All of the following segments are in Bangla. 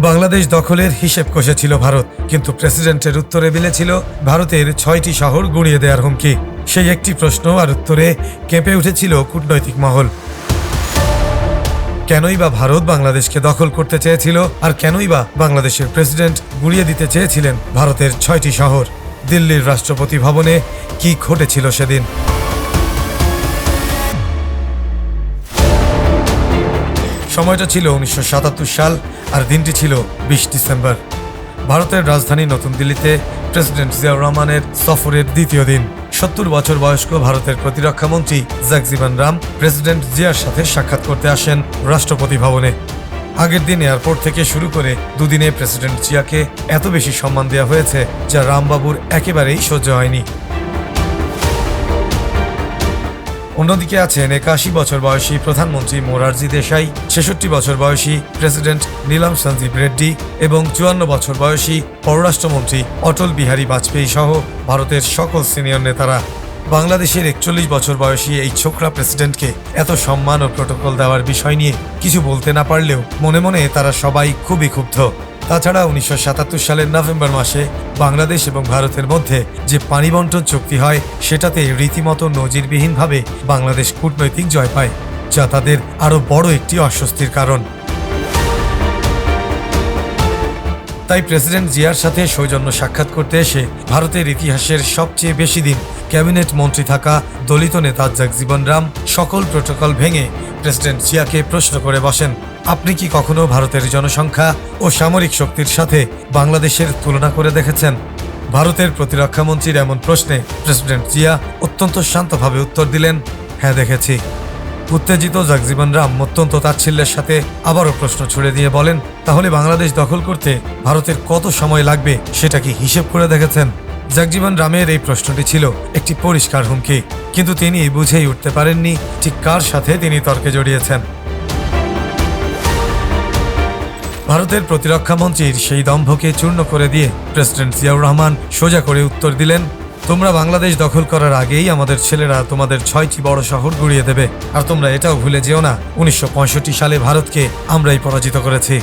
বাংলাদেশ দখলের হিসেব কষেছিল ভারত, কিন্তু প্রেসিডেন্টের উত্তরে মিলেছিল ভারতের 6টি শহর গুঁড়িয়ে দেওয়ার হুমকি। সেই একটি প্রশ্ন আর উত্তরে কেঁপে উঠেছিল কূটনৈতিক মহল। কেনই বা ভারত বাংলাদেশকে দখল করতে চেয়েছিল, আর কেনই বা বাংলাদেশের প্রেসিডেন্ট গুঁড়িয়ে দিতে চেয়েছিলেন ভারতের 6টি শহর? দিল্লির রাষ্ট্রপতি ভবনে কি ঘটেছিল সেদিন? সময়টা ছিল 1977 সাল, আর দিনটি ছিল 20 ডিসেম্বর। ভারতের রাজধানী নতুন দিল্লিতে প্রেসিডেন্ট জিয়াউর রহমানের সফরের দ্বিতীয় দিন। 70 বছর বয়স্ক ভারতের প্রতিরক্ষা মন্ত্রী জগজীবন রাম প্রেসিডেন্ট জিয়ার সাথে সাক্ষাৎ করতে আসেন রাষ্ট্রপতি ভবনে। আগের দিন এয়ারপোর্ট থেকে শুরু করে দুদিনে প্রেসিডেন্ট জিয়াকে এত বেশি সম্মান দেওয়া হয়েছে, যা রামবাবুর একেবারেই সহ্য হয়নি। অন্যদিকে আছেন 81 বছর বয়সী প্রধানমন্ত্রী মোরারজি দেশাই, 66 বছর বয়সী প্রেসিডেন্ট নীলম সঞ্জীব রেড্ডি এবং 54 বছর বয়সী পররাষ্ট্রমন্ত্রী অটল বিহারী বাজপেয়ী সহ ভারতের সকল সিনিয়র নেতারা। বাংলাদেশের 41 বছর বয়সী এই ছোকরা প্রেসিডেন্টকে এত সম্মান ও প্রটোকল দেওয়ার বিষয় নিয়ে কিছু বলতে না পারলেও মনে মনে তারা সবাই খুবই ক্ষুব্ধ। তাছাড়া 1977 সালের নভেম্বর মাসে বাংলাদেশ এবং ভারতের মধ্যে যে পানি বন্টন চুক্তি হয়, সেটাতে রীতিমতো নজিরবিহীনভাবে বাংলাদেশ কূটনৈতিক জয় পায়, যা তাদের আরও বড় একটি অস্বস্তির কারণ। তাই প্রেসিডেন্ট জিয়ার সাথে সৌজন্য সাক্ষাৎ করতে এসে ভারতের ইতিহাসের সবচেয়ে বেশি দিন ক্যাবিনেট মন্ত্রী থাকা দলিত নেতা জগজীবন রাম সকল প্রোটোকল ভেঙে প্রেসিডেন্ট জিয়াকে প্রশ্ন করে বসেন, আপনি কি কখনো ভারতের জনসংখ্যা ও সামরিক শক্তির সাথে বাংলাদেশের তুলনা করে দেখেছেন? ভারতের প্রতিরক্ষা মন্ত্রীর এমন প্রশ্নে প্রেসিডেন্ট জিয়া অত্যন্ত শান্তভাবে উত্তর দিলেন, হ্যাঁ দেখেছি। উত্তেজিত জগজীবন রাম অত্যন্ত তাচ্ছিল্যের সাথে আবারও প্রশ্ন ছুড়ে দিয়ে বলেন, তাহলে বাংলাদেশ দখল করতে ভারতের কত সময় লাগবে সেটা কি হিসেব করে দেখেছেন? জগজীবন রামের এই প্রশ্নটি ছিল একটি পরিষ্কার হুমকি, কিন্তু তিনি বুঝেই উঠতে পারেননি ঠিক কার সাথে তিনি তর্কে জড়িয়েছেন। ভারতের প্রতিরক্ষা মন্ত্রীর সেই দম্ভকে চূর্ণ করে দিয়ে প্রেসিডেন্ট জিয়াউর রহমান সোজা করে উত্তর দিলেন, তোমরা বাংলাদেশ দখল করার আগেই আমাদের ছেলেরা তোমাদের 6টি বড় শহর গুঁড়িয়ে দেবে, আর তোমরা এটাও ভুলে যেও না 1965 সালে ভারতকে আমরাই পরাজিত করেছি।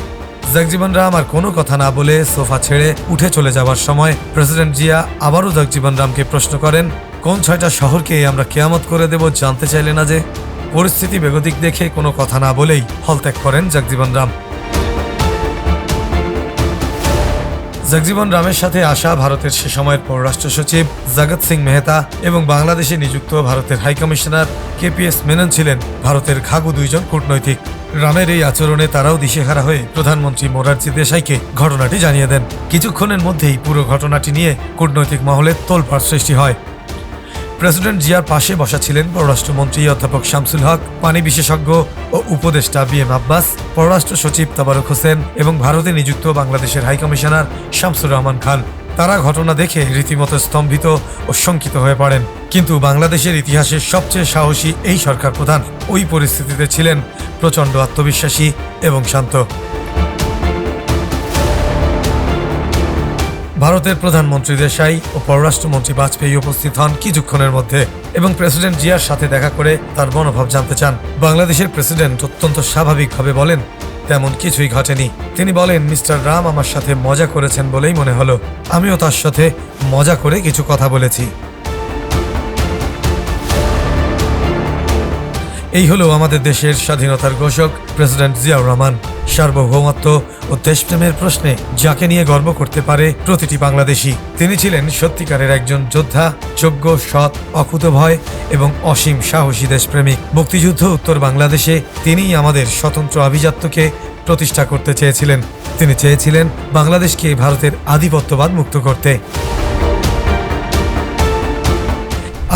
জগজীবন রাম আর কোনো কথা না বলে সোফা ছেড়ে উঠে চলে যাওয়ার সময় প্রেসিডেন্ট জিয়া আবারও জগজীবন রামকে প্রশ্ন করেন, কোন 6টা শহরকে আমরা কেয়ামত করে দেব জানতে চাইলে না যে? পরিস্থিতি বেগতিক দেখে কোনো কথা না বলেই হলত্যাগ করেন জগজীবন রাম। জগজীবন রামের সাথে আসা ভারতের সে সময়ের পররাষ্ট্র সচিব জগৎ সিং মেহতা এবং বাংলাদেশে নিযুক্ত ভারতের হাইকমিশনার KPS মেনন ছিলেন ভারতের ঘাঘু দুইজন কূটনৈতিক। রামের এই আচরণে তারাও দিশেহারা হয়ে প্রধানমন্ত্রী মোরারজি দেশাইকে ঘটনাটি জানিয়ে দেন। কিছুক্ষণের মধ্যেই পুরো ঘটনাটি নিয়ে কূটনৈতিক মহলে তোলপাড় সৃষ্টি হয়। প্রেসিডেন্ট জিয়ার পাশে বসা ছিলেন পররাষ্ট্রমন্ত্রী অধ্যাপক শামসুল হক, পানি বিশেষজ্ঞ ও উপদেষ্টা BM আব্বাস, পররাষ্ট্র সচিব তাবারক হোসেন এবং ভারতে নিযুক্ত বাংলাদেশের হাইকমিশনার শামসুর রহমান খান। তারা ঘটনা দেখে রীতিমতো স্তম্ভিত ও শঙ্কিত হয়ে পড়েন। কিন্তু বাংলাদেশের ইতিহাসের সবচেয়ে সাহসী এই সরকার প্রধান ওই পরিস্থিতিতে ছিলেন প্রচণ্ড আত্মবিশ্বাসী এবং শান্ত। ভারতের প্রধানমন্ত্রী দেশাই ও পররাষ্ট্রমন্ত্রী বাজপেয়ী উপস্থিত হন কিছুক্ষণের মধ্যে এবং প্রেসিডেন্ট জিয়ার সাথে দেখা করে তার মনোভাব জানতে চান। বাংলাদেশের প্রেসিডেন্ট অত্যন্ত স্বাভাবিকভাবে বলেন, তেমন কিছুই ঘটেনি। তিনি বলেন, মিস্টার রাম আমার সাথে মজা করেছেন বলেই মনে হলো, আমিও তার সাথে মজা করে কিছু কথা বলেছি। এই হলো আমাদের দেশের স্বাধীনতার ঘোষক প্রেসিডেন্ট জিয়াউর রহমান। সার্বভৌমত্ব ও দেশপ্রেমের প্রশ্নে যাকে নিয়ে গর্ব করতে পারে প্রতিটি বাংলাদেশি। তিনি ছিলেন সত্যিকারের একজন যোদ্ধা, যোগ্য, সৎ, অকুতভয় এবং অসীম সাহসী দেশপ্রেমিক। মুক্তিযুদ্ধ উত্তর বাংলাদেশে তিনিই আমাদের স্বতন্ত্র আভিজাত্যকে প্রতিষ্ঠা করতে চেয়েছিলেন। তিনি চেয়েছিলেন বাংলাদেশকে ভারতের আধিপত্যবাদ মুক্ত করতে।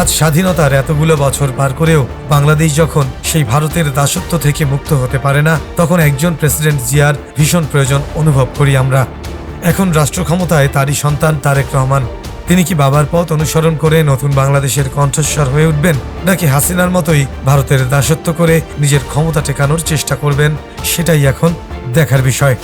আজ স্বাধীনতার এতগুলো বছর পার করেও বাংলাদেশ যখন সেই ভারতের দাসত্ব থেকে মুক্ত হতে পারে না, তখন একজন প্রেসিডেন্ট জিয়ার ভীষণ প্রয়োজন অনুভব করি আমরা। এখন রাষ্ট্র ক্ষমতায় তারই সন্তান তারেক রহমান। তিনি কি বাবার পথ অনুসরণ করে নতুন বাংলাদেশের কণ্ঠস্বর হয়ে উঠবেন, নাকি হাসিনার মতোই ভারতের দাসত্ব করে নিজের ক্ষমতা টেকানোর চেষ্টা করবেন? সেটাই এখন দেখার বিষয়।